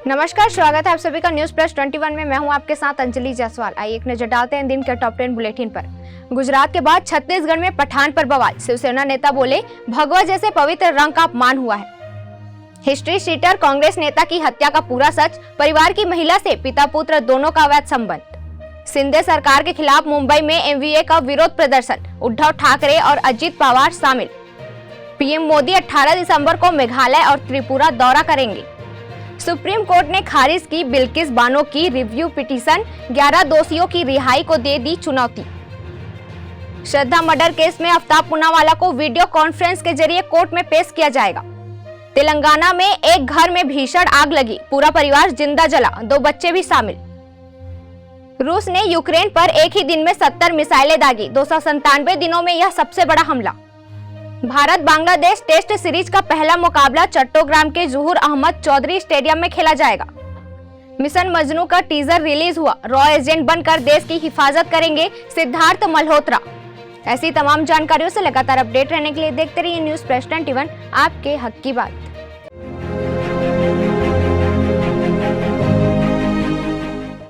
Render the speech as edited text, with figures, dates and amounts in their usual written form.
नमस्कार, स्वागत है आप सभी का न्यूज प्लस 21 में। मैं हूं आपके साथ अंजलि जायसवाल। आइए एक नजर डालते हैं दिन के टॉप 10 बुलेटिन पर। गुजरात के बाद छत्तीसगढ़ में पठान पर बवाल। शिवसेना नेता बोले भगवा जैसे पवित्र रंग का अपमान हुआ है। हिस्ट्री शीटर, कांग्रेस नेता की हत्या का पूरा सच। परिवार की महिला से पिता पुत्र दोनों का अवैध संबंध। शिंदे सरकार के खिलाफ मुंबई में एमवीए का विरोध प्रदर्शन। उद्धव ठाकरे और अजित पवार शामिल। पीएम मोदी 18 दिसंबर को मेघालय और त्रिपुरा दौरा करेंगे। सुप्रीम कोर्ट ने खारिज की बिल्किस बानो की रिव्यू पिटीशन। 11 दोषियों की रिहाई को दे दी चुनौती। श्रद्धा मर्डर केस में आफ्ताब पूनावाला को वीडियो कॉन्फ्रेंस के जरिए कोर्ट में पेश किया जाएगा। तेलंगाना में एक घर में भीषण आग लगी, पूरा परिवार जिंदा जला, 2 बच्चे भी शामिल। रूस ने यूक्रेन पर एक ही दिन में 70 मिसाइलें दागी। 297 दिनों में यह सबसे बड़ा हमला। भारत बांग्लादेश टेस्ट सीरीज का पहला मुकाबला चट्टोग्राम के ज़ुहूर अहमद चौधरी स्टेडियम में खेला जाएगा। मिशन मजनू का टीजर रिलीज हुआ। रॉ एजेंट बनकर देश की हिफाजत करेंगे सिद्धार्थ मल्होत्रा। ऐसी तमाम जानकारियों से लगातार अपडेट रहने के लिए देखते रहिए न्यूज प्लस 21, आपके हक की बात।